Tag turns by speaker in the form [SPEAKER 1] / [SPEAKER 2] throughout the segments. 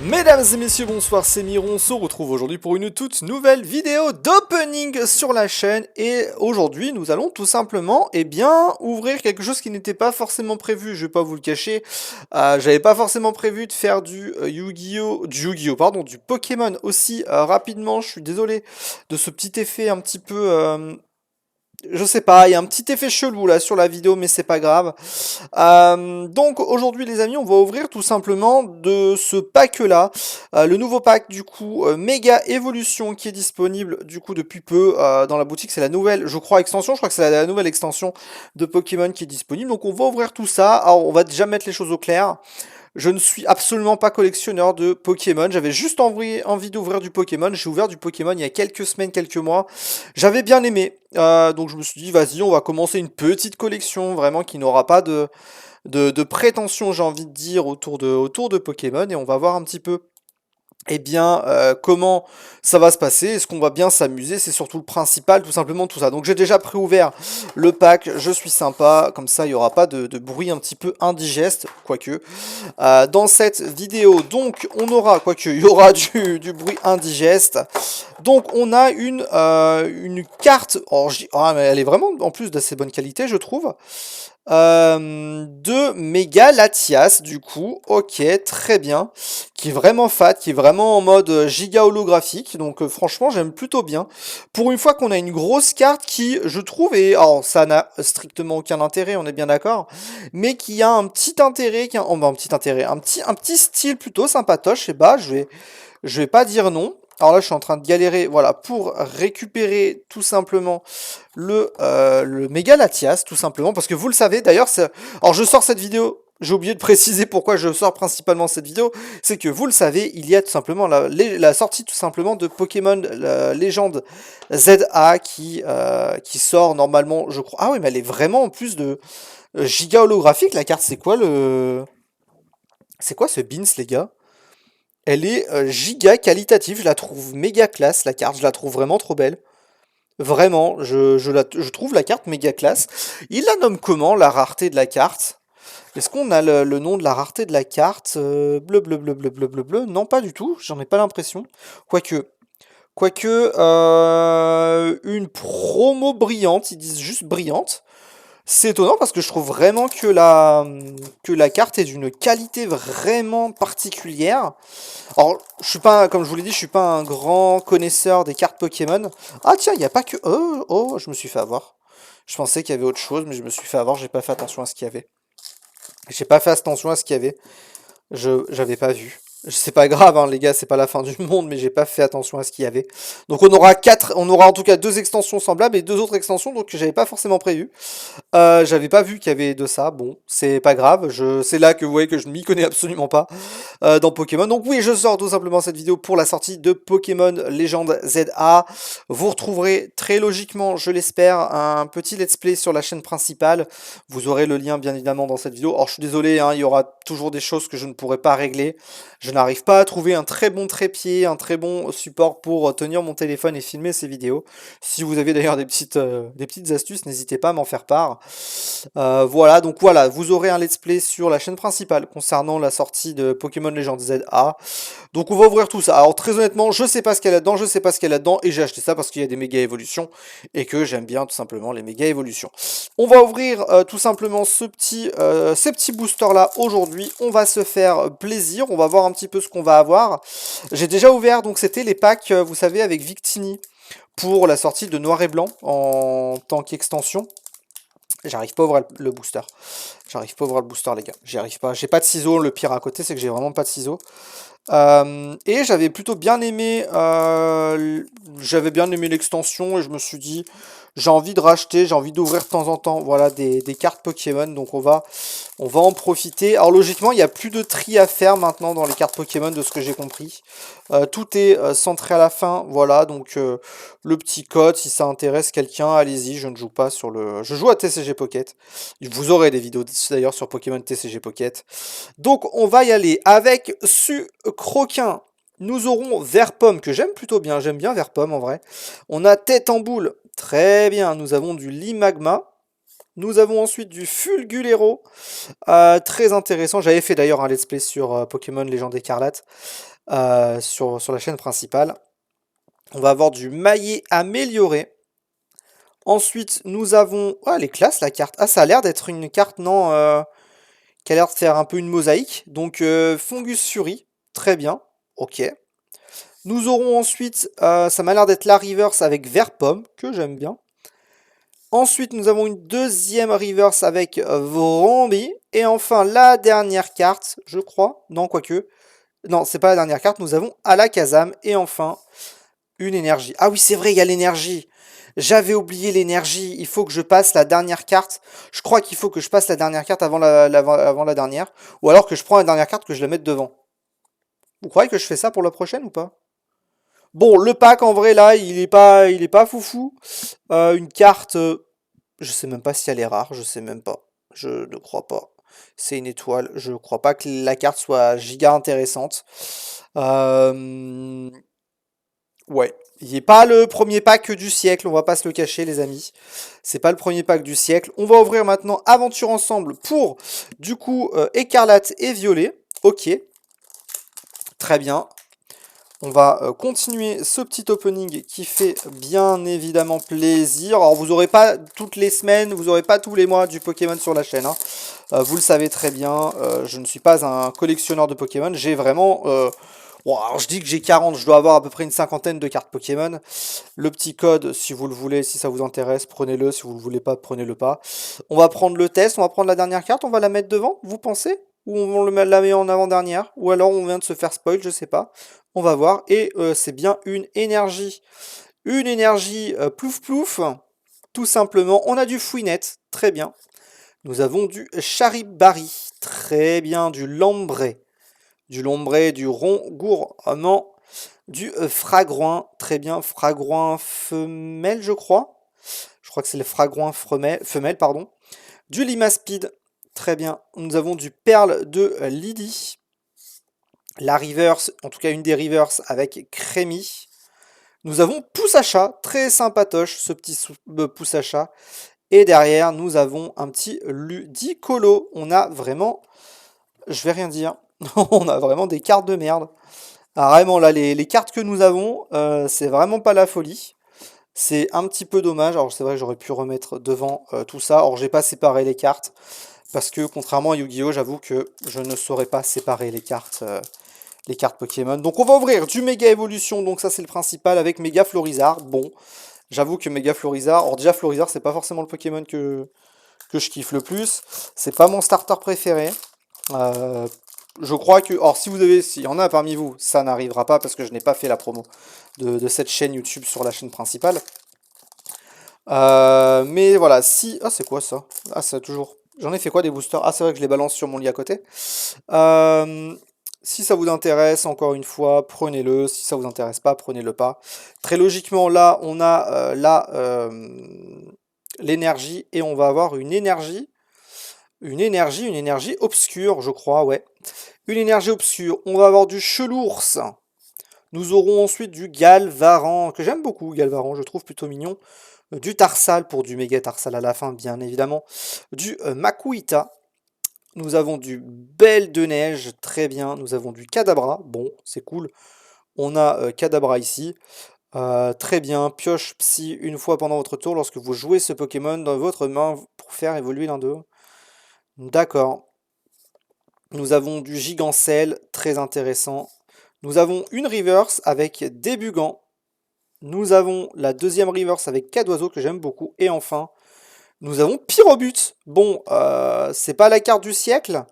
[SPEAKER 1] Mesdames et messieurs, bonsoir, c'est Miron, on se retrouve aujourd'hui pour une toute nouvelle vidéo d'opening sur la chaîne et aujourd'hui nous allons tout simplement ouvrir quelque chose qui n'était pas forcément prévu, je vais pas vous le cacher. J'avais pas forcément prévu de faire du du Pokémon aussi rapidement. Je suis désolé de ce petit effet un petit peu je sais pas, il y a un petit effet chelou là sur la vidéo, mais c'est pas grave. Donc aujourd'hui les amis, on va ouvrir tout simplement de ce pack là, le nouveau pack du coup Méga Évolution qui est disponible du coup depuis peu dans la boutique. C'est la nouvelle, je crois, extension, je crois que c'est la nouvelle extension de Pokémon qui est disponible. Donc on va ouvrir tout ça. Alors on va déjà mettre les choses au clair. Je ne suis absolument pas collectionneur de Pokémon. J'avais juste envie d'ouvrir du Pokémon. J'ai ouvert du Pokémon il y a quelques semaines, quelques mois. J'avais bien aimé. Donc je me suis dit, vas-y, on va commencer une petite collection, vraiment, qui n'aura pas de prétention, j'ai envie de dire, autour de Pokémon. Et on va voir un petit peu comment ça va se passer, est-ce qu'on va bien s'amuser, c'est surtout le principal, tout simplement tout ça. Donc j'ai déjà préouvert le pack, je suis sympa, comme ça il n'y aura pas de bruit un petit peu indigeste, quoique. Dans cette vidéo, donc on aura, quoique, il y aura du bruit indigeste. Donc on a une carte, mais elle est vraiment en plus d'assez bonne qualité je trouve. De Méga Latias du coup, ok, très bien, qui est vraiment fat, qui est vraiment en mode giga holographique, donc franchement j'aime plutôt bien, pour une fois qu'on a une grosse carte qui, je trouve, alors ça n'a strictement aucun intérêt, on est bien d'accord, mais qui a un petit intérêt, un petit style plutôt sympatoche, et bah je vais pas dire non. Alors là, je suis en train de galérer, voilà, pour récupérer tout simplement le Méga Latias, tout simplement, parce que vous le savez, d'ailleurs, alors je sors cette vidéo, j'ai oublié de préciser pourquoi je sors principalement cette vidéo, c'est que vous le savez, il y a tout simplement la sortie tout simplement de Pokémon Légende ZA qui sort normalement, je crois. Ah oui, mais elle est vraiment en plus de giga holographique, la carte, c'est quoi C'est quoi ce Beans, les gars? Elle est giga qualitative, je la trouve méga classe, la carte, je la trouve vraiment trop belle. Vraiment, je trouve la carte méga classe. Il la nomme comment, la rareté de la carte? Est-ce qu'on a le nom de la rareté de la carte? Bleu, bleu, bleu, bleu, bleu, bleu, bleu. Non, pas du tout, j'en ai pas l'impression. Quoique, une promo brillante, ils disent juste brillante. C'est étonnant parce que je trouve vraiment que la carte est d'une qualité vraiment particulière. Alors, je suis pas, comme je vous l'ai dit, je suis pas un grand connaisseur des cartes Pokémon. Ah tiens, il n'y a pas que... Oh, oh, je me suis fait avoir. Je pensais qu'il y avait autre chose, mais je me suis fait avoir, j'ai pas fait attention à ce qu'il y avait. J'ai pas fait attention à ce qu'il y avait. J'avais pas vu. C'est pas grave, hein, les gars, c'est pas la fin du monde, mais j'ai pas fait attention à ce qu'il y avait. Donc on aura en tout cas deux extensions semblables et deux autres extensions, donc que j'avais pas forcément prévu. J'avais pas vu qu'il y avait de ça. Bon, c'est pas grave. C'est là que vous voyez que je ne m'y connais absolument pas dans Pokémon. Donc oui, je sors tout simplement cette vidéo pour la sortie de Pokémon Légende ZA. Vous retrouverez très logiquement, je l'espère, un petit let's play sur la chaîne principale. Vous aurez le lien bien évidemment dans cette vidéo. Alors je suis désolé, hein, il y aura toujours des choses que je ne pourrai pas régler. Je n'arrive pas à trouver un très bon trépied, un très bon support pour tenir mon téléphone et filmer ces vidéos. Si vous avez d'ailleurs des petites astuces, n'hésitez pas à m'en faire part. Voilà, donc voilà, vous aurez un let's play sur la chaîne principale concernant la sortie de Pokémon Legends ZA. Donc on va ouvrir tout ça. Alors très honnêtement, je sais pas ce qu'elle a dedans, je sais pas ce qu'elle a dedans, et j'ai acheté ça parce qu'il y a des méga évolutions, et que j'aime bien tout simplement les méga évolutions. On va ouvrir tout simplement ces petits boosters là aujourd'hui, on va se faire plaisir, on va voir un petit peu ce qu'on va avoir. J'ai déjà ouvert, donc c'était les packs, vous savez, avec Victini, pour la sortie de Noir et Blanc en tant qu'extension. J'arrive pas à ouvrir le booster. J'arrive pas à ouvrir le booster, les gars. J'y arrive pas. J'ai pas de ciseaux. Le pire à côté, c'est que j'ai vraiment pas de ciseaux. Et j'avais plutôt bien aimé, l'extension et je me suis dit, j'ai envie de racheter, j'ai envie d'ouvrir de temps en temps, voilà, des cartes Pokémon, donc on va en profiter. Alors logiquement, il n'y a plus de tri à faire maintenant dans les cartes Pokémon, de ce que j'ai compris. Tout est centré à la fin, voilà, donc le petit code, si ça intéresse quelqu'un, allez-y, je ne joue pas sur le... Je joue à TCG Pocket. Vous aurez des vidéos d'ailleurs sur Pokémon TCG Pocket. Donc on va y aller avec Sucroquin. Nous aurons Verpomme, que j'aime plutôt bien, j'aime bien Verpomme en vrai. On a Tête en boule, très bien. Nous avons du Limagma. Nous avons ensuite du Fulgulero, très intéressant. J'avais fait d'ailleurs un let's play sur Pokémon Légende Écarlate sur la chaîne principale. On va avoir du Maillet amélioré. Ensuite, nous avons... Ah, elle est classe la carte. Ah, ça a l'air d'être une carte, non qui a l'air de faire un peu une mosaïque. Donc, Fungus Fury, très bien. Ok. Nous aurons ensuite, ça m'a l'air d'être la reverse avec Vert Pomme, que j'aime bien. Ensuite, nous avons une deuxième reverse avec Vromby. Et enfin, la dernière carte, je crois. Non, quoique. Non, c'est pas la dernière carte. Nous avons Alakazam. Et enfin, une énergie. Ah oui, c'est vrai, il y a l'énergie. J'avais oublié l'énergie. Il faut que je passe la dernière carte. Je crois qu'il faut que je passe la dernière carte avant avant la dernière. Ou alors que je prends la dernière carte que je la mette devant. Vous croyez que je fais ça pour la prochaine ou pas? Bon, le pack en vrai là, il est pas foufou. Une carte, je sais même pas si elle est rare, je sais même pas. Je ne crois pas. C'est une étoile. Je crois pas que la carte soit giga intéressante. Euh, Ouais. Il n'est pas le premier pack du siècle, on va pas se le cacher les amis. C'est pas le premier pack du siècle. On va ouvrir maintenant Aventure Ensemble pour du coup Écarlate et Violet. Ok, très bien. On va continuer ce petit opening qui fait bien évidemment plaisir. Alors vous n'aurez pas toutes les semaines, vous n'aurez pas tous les mois du Pokémon sur la chaîne, hein. Vous le savez très bien, je ne suis pas un collectionneur de Pokémon. J'ai vraiment... bon, alors je dis que j'ai 40, je dois avoir à peu près une cinquantaine de cartes Pokémon. Le petit code, si vous le voulez, si ça vous intéresse, prenez-le. Si vous ne le voulez pas, prenez-le pas. On va prendre le test, on va prendre la dernière carte, on va la mettre devant, vous pensez? Ou la met en avant-dernière? Ou alors on vient de se faire spoil, je sais pas. On va voir. Et c'est bien une énergie. Une énergie plouf plouf. Tout simplement. On a du Fouinette. Très bien. Nous avons du Charibari. Très bien. Du Lambré. Du Lombré, du Rongourmand. Du Fragouin. Très bien. Fragouin femelle, je crois. Je crois que c'est le Fragouin femelle, pardon. Du Limaspide. Très bien. Nous avons du Perle de Lydie. La reverse, en tout cas une des reverses avec Crémy. Nous avons Pouce à chat, très sympatoche ce petit Pouce à chat. Et derrière, nous avons un petit Ludicolo. On a vraiment, je vais rien dire, on a vraiment des cartes de merde. Ah, vraiment là, les cartes que nous avons, c'est vraiment pas la folie. C'est un petit peu dommage. Alors c'est vrai que j'aurais pu remettre devant tout ça. Or j'ai pas séparé les cartes. Parce que contrairement à Yu-Gi-Oh, j'avoue que je ne saurais pas séparer les cartes Pokémon. Donc on va ouvrir du Méga Évolution, donc ça c'est le principal, avec Méga Florizard. Bon, j'avoue que Méga Florizard, alors déjà Florizard c'est pas forcément le Pokémon que je kiffe le plus. C'est pas mon starter préféré. Euh, je crois que, or si vous avez, s'il y en a parmi vous, ça n'arrivera pas parce que je n'ai pas fait la promo de cette chaîne YouTube sur la chaîne principale. Mais voilà, si... Ah c'est quoi ça? Ah c'est toujours... J'en ai fait quoi des boosters? Ah c'est vrai que je les balance sur mon lit à côté. Euh, Si ça vous intéresse, encore une fois, prenez-le. Si ça vous intéresse pas, prenez-le pas. Très logiquement, là, on a l'énergie et on va avoir une énergie obscure, je crois, ouais. Une énergie obscure. On va avoir du Chelours. Nous aurons ensuite du Galvaran, que j'aime beaucoup, Galvaran, je trouve plutôt mignon. Du Tarsal pour du méga Tarsal à la fin, bien évidemment. Du Makuhita. Nous avons du Belle de Neige, très bien. Nous avons du Kadabra, bon, c'est cool. On a Kadabra ici. Très bien, pioche psy une fois pendant votre tour lorsque vous jouez ce Pokémon dans votre main pour faire évoluer l'un d'eux. D'accord. Nous avons du Gigancel, très intéressant. Nous avons une Reverse avec Débugant. Nous avons la deuxième Reverse avec Cadoiseau que j'aime beaucoup. Et enfin, nous avons Pyrobut. Bon, c'est pas la carte du siècle.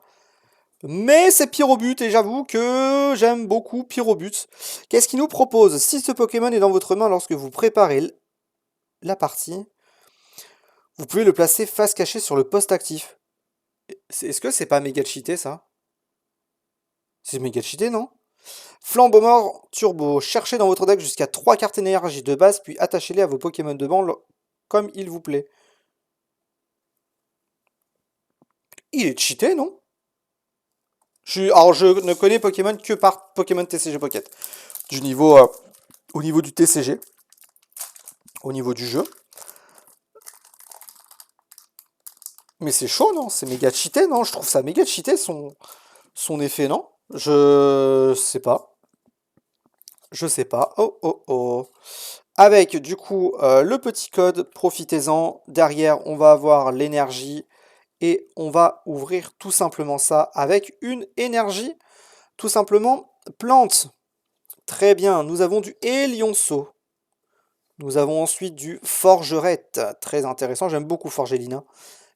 [SPEAKER 1] Mais c'est Pyrobut et j'avoue que j'aime beaucoup Pyrobut. Qu'est-ce qu'il nous propose? Si ce Pokémon est dans votre main lorsque vous préparez la partie, vous pouvez le placer face cachée sur le poste actif. Est-ce que c'est pas méga cheaté ça? C'est méga cheaté, non? Flambeau mort turbo. Cherchez dans votre deck jusqu'à 3 cartes énergie de base, puis attachez-les à vos Pokémon de banc comme il vous plaît. Il est cheaté, non? Alors je ne connais Pokémon que par Pokémon TCG Pocket. Du niveau, au niveau du TCG, au niveau du jeu. Mais c'est chaud, non? C'est méga cheaté, non? Je trouve ça méga cheaté son effet, non? Je sais pas. Je sais pas. Oh oh oh. Avec du coup le petit code, profitez-en. Derrière, on va avoir l'énergie et on va ouvrir tout simplement ça avec une énergie, tout simplement plante. Très bien, nous avons du Lionceau. Nous avons ensuite du Forgerette, très intéressant, j'aime beaucoup Forgelina,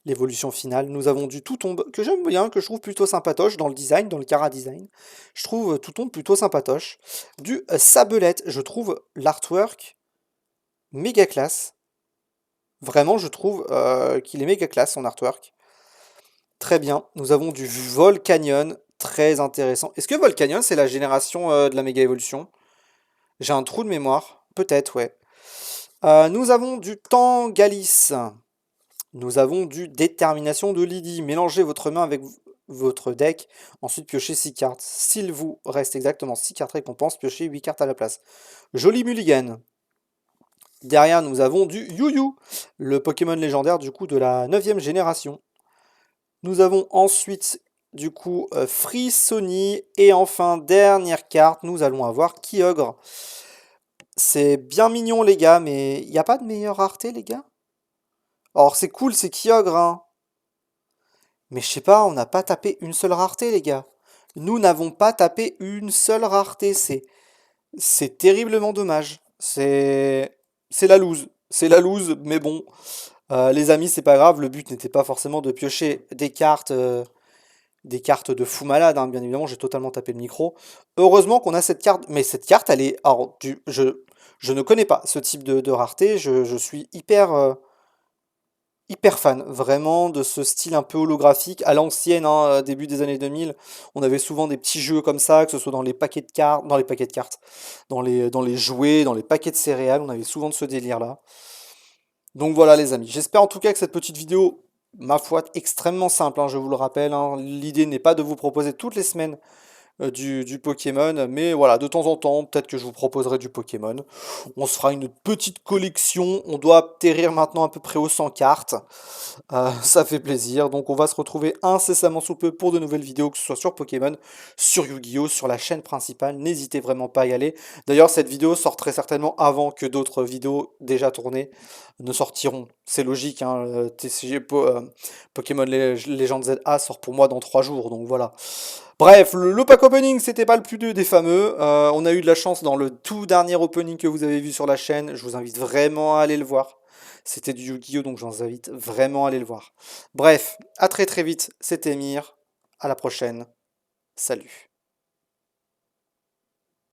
[SPEAKER 1] l'évolution finale. Nous avons du Tout-Tombe, que j'aime bien, que je trouve plutôt sympatoche dans le design, dans le Cara design. Je trouve Tout-Tombe plutôt sympatoche. Du Sabelette, je trouve l'artwork méga classe. Vraiment, je trouve qu'il est méga classe, son artwork. Très bien. Nous avons du Volcanion, très intéressant. Est-ce que Volcanion, c'est la génération de la méga évolution? J'ai un trou de mémoire. Peut-être, ouais. Nous avons du Tangalis. Nous avons du Détermination de Lydie. Mélangez votre main avec votre deck. Ensuite, piochez 6 cartes. S'il vous reste exactement 6 cartes récompenses, piochez 8 cartes à la place. Joli mulligan. Derrière, nous avons du Yu-Yu, le Pokémon légendaire du coup de la 9ème génération. Nous avons ensuite du coup Frissoni. Et enfin, dernière carte, nous allons avoir Kyogre. C'est bien mignon les gars, mais il n'y a pas de meilleure rareté les gars? Alors c'est cool, c'est Kyogre, hein. Mais je sais pas, on n'a pas tapé une seule rareté les gars. Nous n'avons pas tapé une seule rareté, c'est terriblement dommage. C'est la loose. C'est la loose, mais bon. Les amis, c'est pas grave, le but n'était pas forcément de piocher des cartes de fou malade, hein, bien évidemment, j'ai totalement tapé le micro. Heureusement qu'on a cette carte, mais cette carte, elle est... Alors, je ne connais pas ce type de rareté, je suis hyper fan, vraiment, de ce style un peu holographique, à l'ancienne, hein, début des années 2000. On avait souvent des petits jeux comme ça, que ce soit dans les paquets de cartes, dans les paquets de cartes, dans les jouets, dans les paquets de céréales, on avait souvent de ce délire-là. Donc voilà les amis, j'espère en tout cas que cette petite vidéo, ma foi, extrêmement simple, hein, je vous le rappelle, hein. L'idée n'est pas de vous proposer toutes les semaines du Pokémon, mais voilà, de temps en temps, peut-être que je vous proposerai du Pokémon. On se fera une petite collection, on doit atterrir maintenant à peu près aux 100 cartes. Ça fait plaisir, donc on va se retrouver incessamment sous peu pour de nouvelles vidéos, que ce soit sur Pokémon, sur Yu-Gi-Oh, sur la chaîne principale, n'hésitez vraiment pas à y aller. D'ailleurs, cette vidéo sort très certainement avant que d'autres vidéos déjà tournées ne sortiront. C'est logique, hein, Pokémon Legends ZA sort pour moi dans 3 jours, donc voilà. Bref, le pack opening, c'était pas le plus des fameux. On a eu de la chance dans le tout dernier opening que vous avez vu sur la chaîne. Je vous invite vraiment à aller le voir. C'était du Yu-Gi-Oh! Donc je vous invite vraiment à aller le voir. Bref, à très très vite. C'était Emir. À la prochaine. Salut.